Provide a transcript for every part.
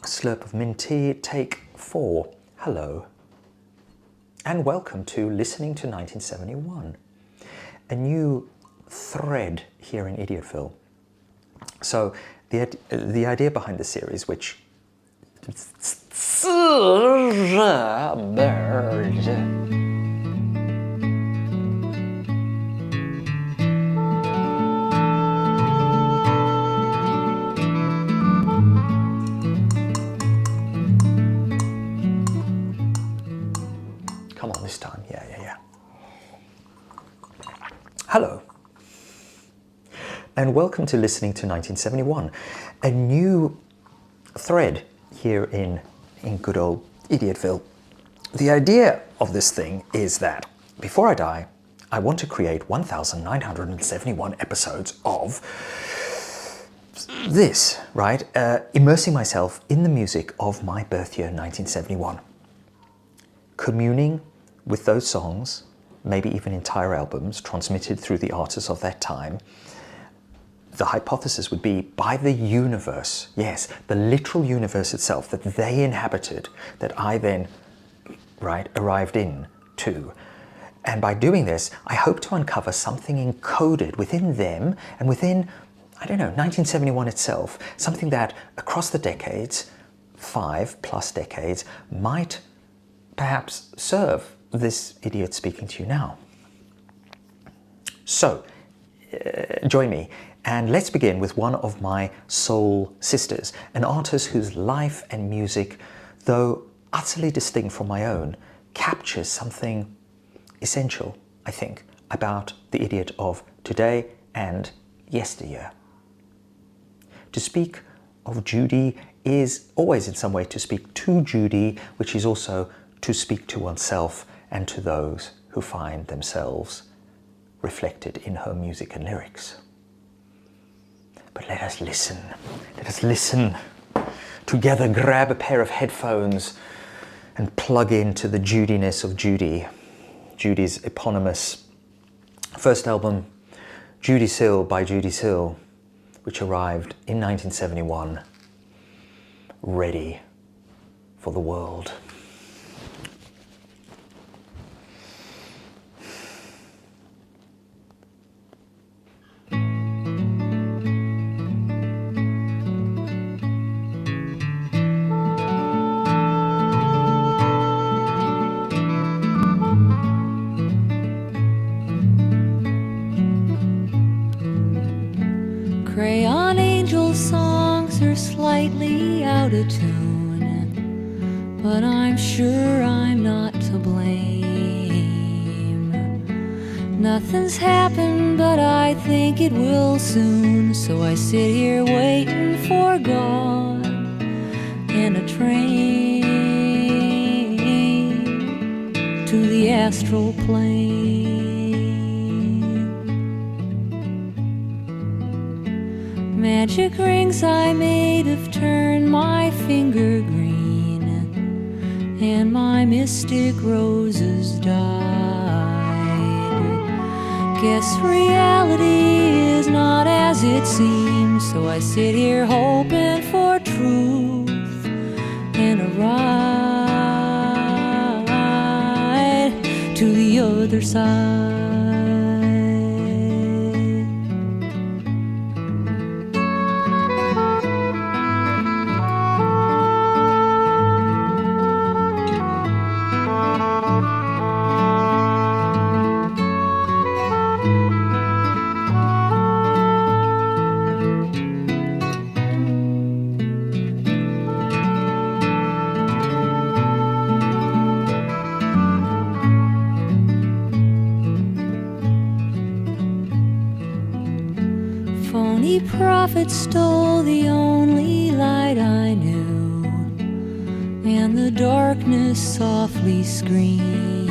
Slurp of mint tea, take 4. Hello. And welcome to Listening to 1971, a new thread here in Idiotville. So the idea behind the series, which come on this time, yeah. Hello, and welcome to Listening to 1971, a new thread here in good old Idiotville. The idea of this thing is that before I die, I want to create 1,971 episodes of this, right? Immersing myself in the music of my birth year, 1971. Communing with those songs, maybe even entire albums transmitted through the artists of that time. The hypothesis would be by the universe, yes, the literal universe itself that they inhabited, that I then, arrived in to. And by doing this, I hope to uncover something encoded within them and within, 1971 itself, something that across the decades, 5+ decades, might perhaps serve this idiot speaking to you now. So, join me, and let's begin with one of my soul sisters, an artist whose life and music, though utterly distinct from my own, captures something essential, I think, about the idiot of today and yesteryear. To speak of Judee is always in some way to speak to Judee, which is also to speak to oneself and to those who find themselves reflected in her music and lyrics. But let us listen. Together, grab a pair of headphones and plug into the Judiness of Judee. Judee's eponymous first album, Judee Sill by Judee Sill, which arrived in 1971, ready for the world. Crayon Angel songs are slightly out of tune, but I'm sure I'm not to blame. Nothing's happened, but I think it will soon, so I sit here waiting for God and a train to the astral plane. Magic rings I made have turned my finger green, and my mystic roses died. Guess reality is not as it seems, so I sit here hoping for truth and a ride to the other side. Phony prophet stole the only light I knew, and the darkness softly screamed.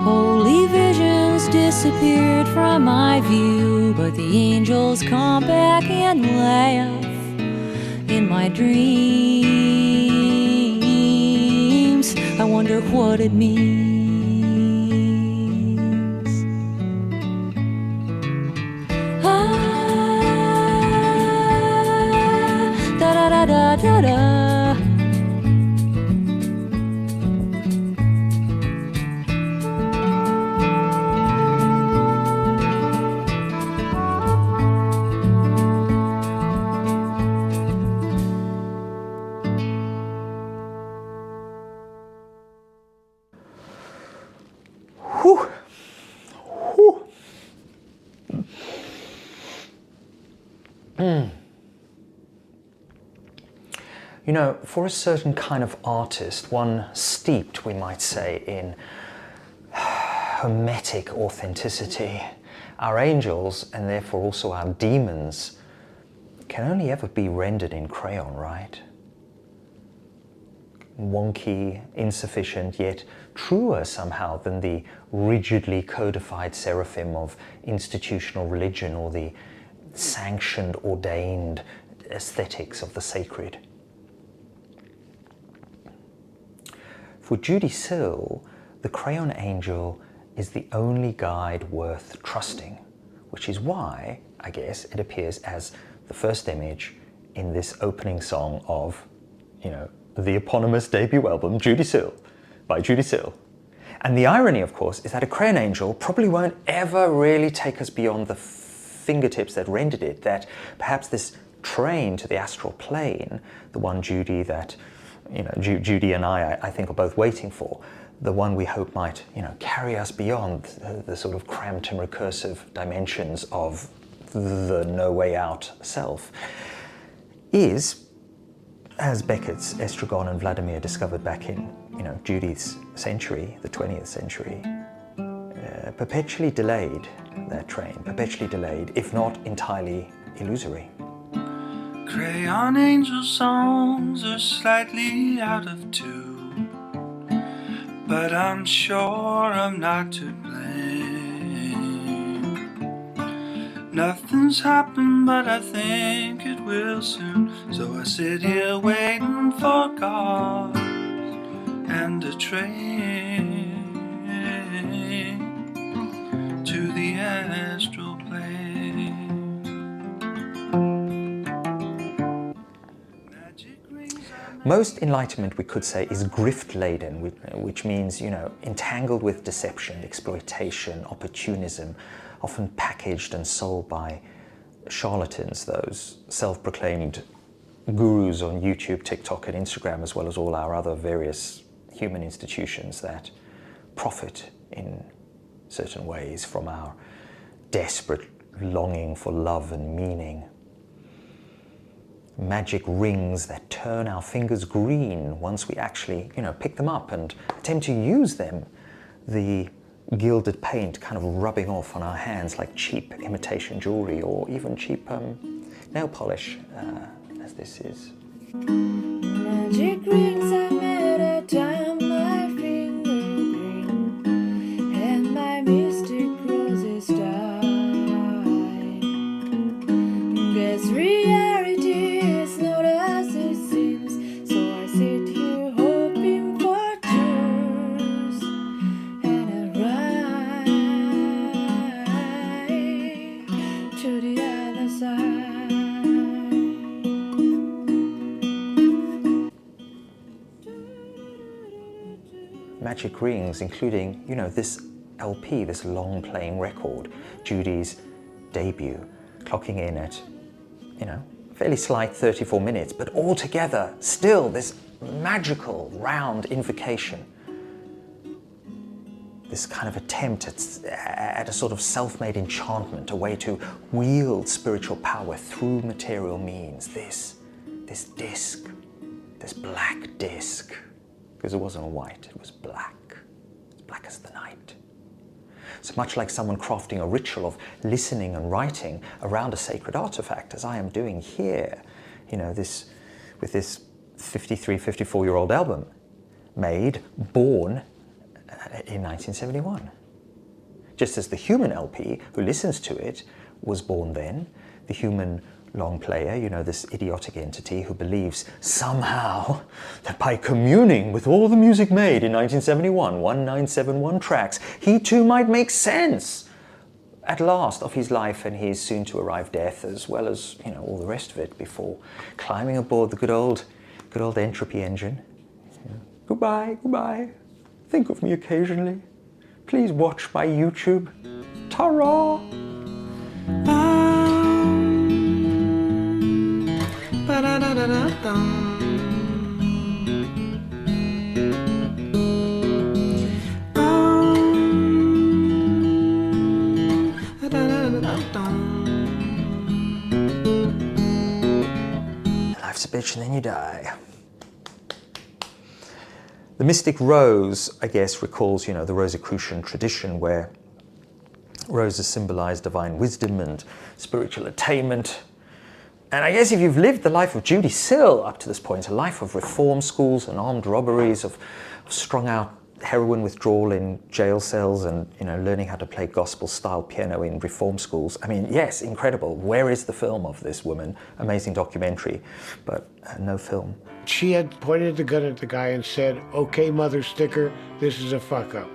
Holy visions disappeared from my view, but the angels come back and laugh in my dreams. I wonder what it means. Da da da da da da. Whew. Whew. You know, for a certain kind of artist, one steeped, we might say, in hermetic authenticity, our angels, and therefore also our demons, can only ever be rendered in crayon, right? Wonky, insufficient, yet truer somehow than the rigidly codified seraphim of institutional religion or the sanctioned, ordained aesthetics of the sacred. For Judee Sill, the Crayon Angel is the only guide worth trusting, which is why, I guess, it appears as the first image in this opening song of, you know, the eponymous debut album, Judee Sill, by Judee Sill. And the irony, of course, is that a Crayon Angel probably won't ever really take us beyond the fingertips that rendered it, that perhaps this train to the astral plane, the one Judee that, you know, Judee and I think are both waiting for, the one we hope might, you know, carry us beyond the sort of cramped and recursive dimensions of the no way out self, is, as Beckett's Estragon and Vladimir discovered back in, you know, Judee's century, the 20th century, perpetually delayed, that train, perpetually delayed, if not entirely illusory. Crayon Angel songs are slightly out of tune, but I'm sure I'm not to blame. Nothing's happened, but I think it will soon. So I sit here waiting for God and a train to the astral plane. Most enlightenment, we could say, is grift-laden, which means, you know, entangled with deception, exploitation, opportunism, often packaged and sold by charlatans, those self-proclaimed gurus on YouTube, TikTok and Instagram, as well as all our other various human institutions that profit in certain ways from our desperate longing for love and meaning. Magic rings that turn our fingers green once we actually, you know, pick them up and attempt to use them. The gilded paint kind of rubbing off on our hands like cheap imitation jewelry or even cheap nail polish, as this is. Magic rings I made a time my finger green, and my mystic roses die. Guess reality is not as it seems, so I sit here hoping for truth and a ride to the other side. Magic rings, including, you know, this LP, this long playing record, Judee's debut, clocking in at, you know, fairly slight 34 minutes, but altogether still this magical round invocation. This kind of attempt at a sort of self-made enchantment, a way to wield spiritual power through material means. This disc, this black disc, because it wasn't white, it was black. It's black as the night. So much like someone crafting a ritual of listening and writing around a sacred artifact, as I am doing here, you know, with this 53, 54-year-old album, made, born in 1971. Just as the human LP, who listens to it, was born then, the human long player, you know, this idiotic entity who believes somehow that by communing with all the music made in 1971, 1971 tracks, he too might make sense at last of his life and his soon-to-arrive death, as well as, you know, all the rest of it, before climbing aboard the good old entropy engine. You know, goodbye, goodbye. Think of me occasionally. Please watch my YouTube. Ta-ra! Life's a bitch and then you die. The mystic rose, I guess, recalls, you know, the Rosicrucian tradition where roses symbolize divine wisdom and spiritual attainment. And I guess if you've lived the life of Judee Sill up to this point, a life of reform schools and armed robberies, of strung out heroin withdrawal in jail cells and, you know, learning how to play gospel-style piano in reform schools. I mean, yes, incredible. Where is the film of this woman? Amazing documentary, but no film. She had pointed the gun at the guy and said, "Okay, mother sticker, this is a fuck up."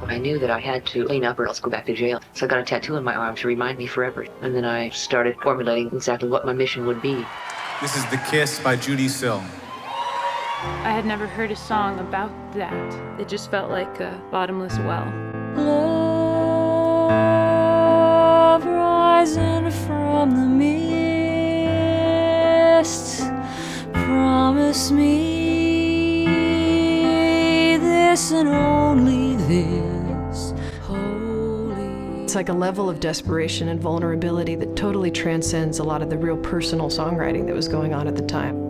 I knew that I had to clean up or else go back to jail. So I got a tattoo on my arm to remind me forever. And then I started formulating exactly what my mission would be. This is The Kiss by Judee Sill. I had never heard a song about that. It just felt like a bottomless well. Love rising from the mist, promise me this and only this, holy. It's like a level of desperation and vulnerability that totally transcends a lot of the real personal songwriting that was going on at the time.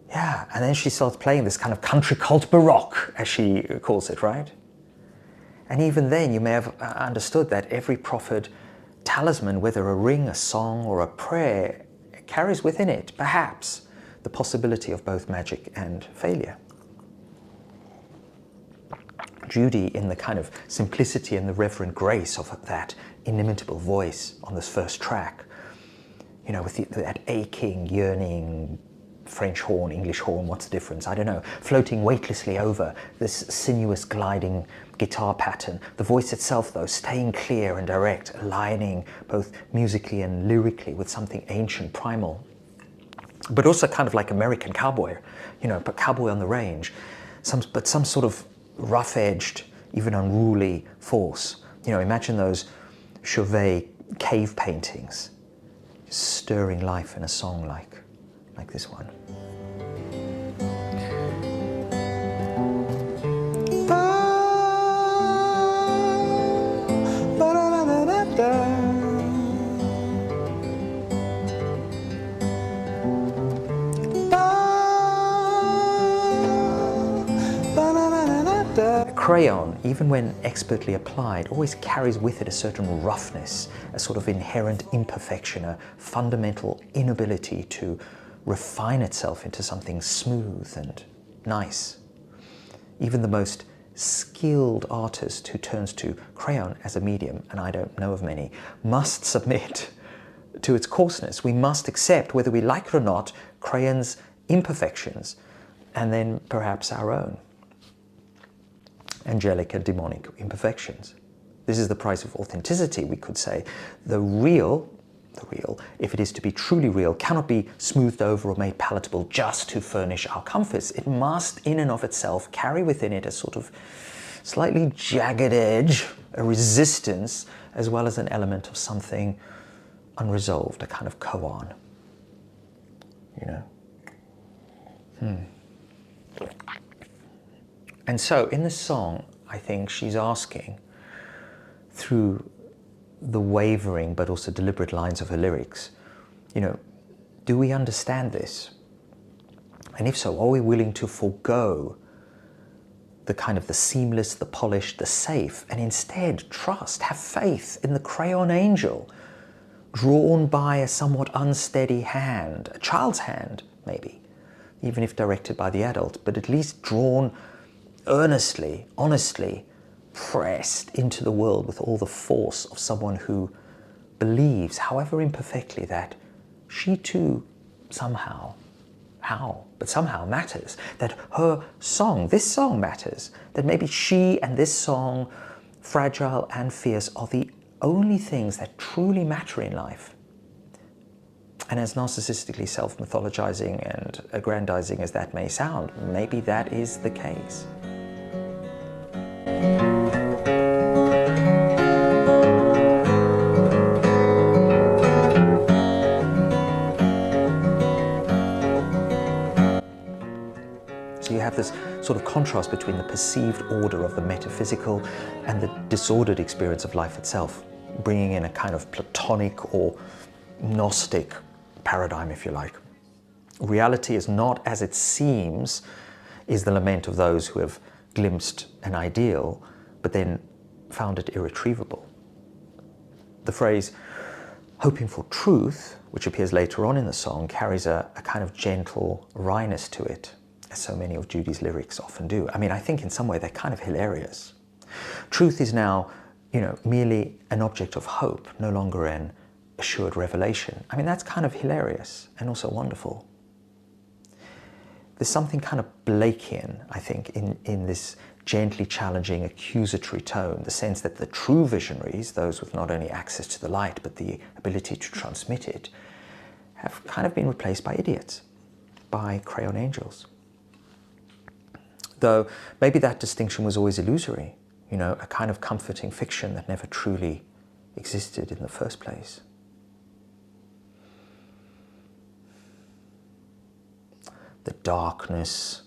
Yeah, and then she starts playing this kind of country cult baroque, as she calls it, right? And even then, you may have understood that every proffered talisman, whether a ring, a song, or a prayer, carries within it, perhaps, the possibility of both magic and failure. Judee, in the kind of simplicity and the reverent grace of that inimitable voice on this first track, you know, with that aching, yearning, French horn, English horn, what's the difference? I don't know. Floating weightlessly over this sinuous gliding guitar pattern. The voice itself, though, staying clear and direct, aligning both musically and lyrically with something ancient, primal. But also kind of like American cowboy, you know, but cowboy on the range. But some sort of rough-edged, even unruly force. You know, imagine those Chauvet cave paintings, stirring life in a song like this one. Crayon, even when expertly applied, always carries with it a certain roughness, a sort of inherent imperfection, a fundamental inability to refine itself into something smooth and nice. Even the most skilled artist who turns to crayon as a medium, and I don't know of many, must submit to its coarseness. We must accept, whether we like it or not, crayon's imperfections, and then perhaps our own angelic and demonic imperfections. This is the price of authenticity, we could say. The real, if it is to be truly real, cannot be smoothed over or made palatable just to furnish our comforts. It must, in and of itself, carry within it a sort of slightly jagged edge, a resistance, as well as an element of something unresolved, a kind of koan, you know. And so in this song, I think she's asking, through the wavering but also deliberate lines of her lyrics, you know, do we understand this? And if so, are we willing to forego the kind of the seamless, the polished, the safe, and instead trust, have faith in the Crayon Angel, drawn by a somewhat unsteady hand, a child's hand, maybe, even if directed by the adult, but at least drawn earnestly, honestly, pressed into the world with all the force of someone who believes, however imperfectly, that she too somehow, somehow matters, that her song, this song matters, that maybe she and this song, fragile and fierce, are the only things that truly matter in life. And as narcissistically self-mythologizing and aggrandizing as that may sound, maybe that is the case. So you have this sort of contrast between the perceived order of the metaphysical and the disordered experience of life itself, bringing in a kind of Platonic or Gnostic paradigm, if you like. Reality is not as it seems, is the lament of those who have glimpsed an ideal, but then found it irretrievable. The phrase, hoping for truth, which appears later on in the song, carries a kind of gentle wryness to it, as so many of Judee's lyrics often do. I mean, I think in some way they're kind of hilarious. Truth is now, merely an object of hope, no longer an assured revelation. I mean, that's kind of hilarious and also wonderful. There's something kind of Blakean, I think, in this gently challenging, accusatory tone, the sense that the true visionaries, those with not only access to the light, but the ability to transmit it, have kind of been replaced by idiots, by Crayon Angels. Though maybe that distinction was always illusory, a kind of comforting fiction that never truly existed in the first place. The darkness,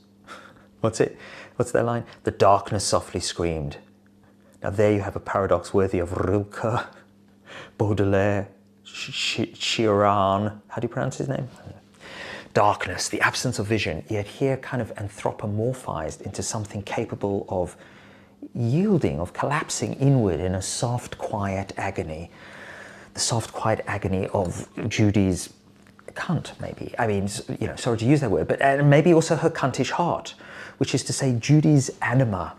what's that line? The darkness softly screamed. Now there you have a paradox worthy of Rilke, Baudelaire, Chiron, how do you pronounce his name? Darkness, the absence of vision, yet here kind of anthropomorphized into something capable of yielding, of collapsing inward in a soft, quiet agony. The soft, quiet agony of Judee's cunt, maybe. I mean, sorry to use that word, but and maybe also her cuntish heart, which is to say Judee's anima.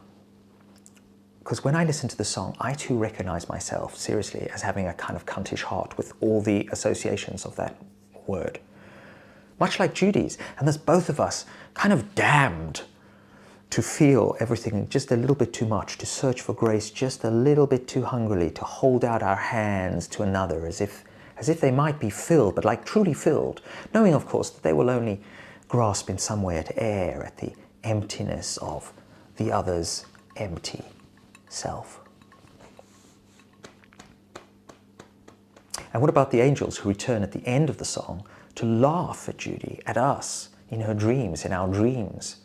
Because when I listen to the song, I too recognize myself, seriously, as having a kind of cuntish heart with all the associations of that word. Much like Judee's. And thus both of us kind of damned to feel everything just a little bit too much, to search for grace just a little bit too hungrily, to hold out our hands to another as if they might be filled, but like truly filled, knowing, of course, that they will only grasp in some way at air, at the emptiness of the other's empty self. And what about the angels who return at the end of the song to laugh at Judee, at us, in her dreams, in our dreams?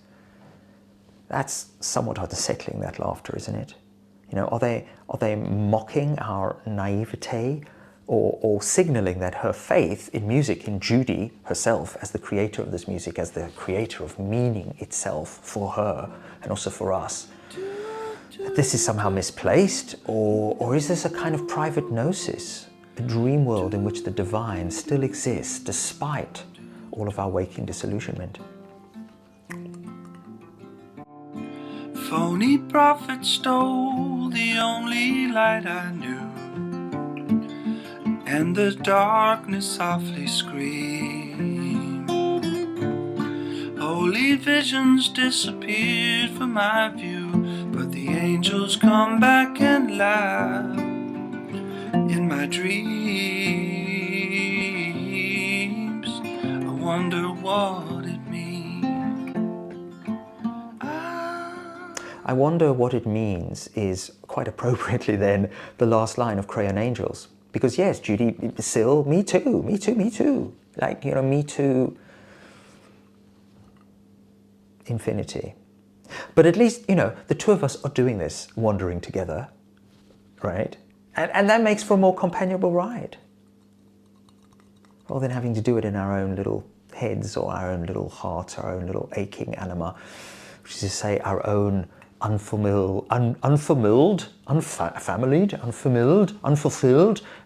That's somewhat unsettling, that laughter, isn't it? Are they mocking our naivete, or signaling that her faith in music, in Judee herself, as the creator of this music, as the creator of meaning itself for her and also for us, that this is somehow misplaced, or is this a kind of private gnosis, a dream world in which the divine still exists despite all of our waking disillusionment? Phony prophet stole the only light I knew, and the darkness softly screamed. Holy visions disappeared from my view, but the angels come back and laugh in my dreams. I wonder what it means. I wonder what it means is, quite appropriately then, the last line of Crayon Angels. Because yes, Judee, Sill, me too. Like, me too, infinity. But at least, the two of us are doing this, wandering together, right? And that makes for a more companionable ride. Rather than having to do it in our own little heads or our own little hearts, our own little aching anima, which is to say our own unfamilied, unfulfilled,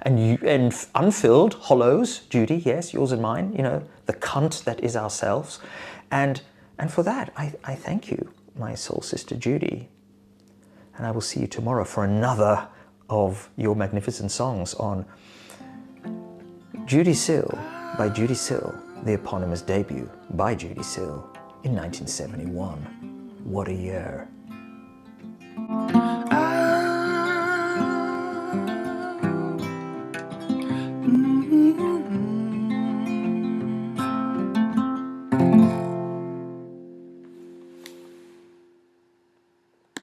and unfilled hollows, Judee, yes, yours and mine, the cunt that is ourselves. And for that, I thank you, my soul sister Judee. And I will see you tomorrow for another of your magnificent songs on Judee Sill by Judee Sill, the eponymous debut by Judee Sill in 1971. What a year. Ah. Mm-hmm.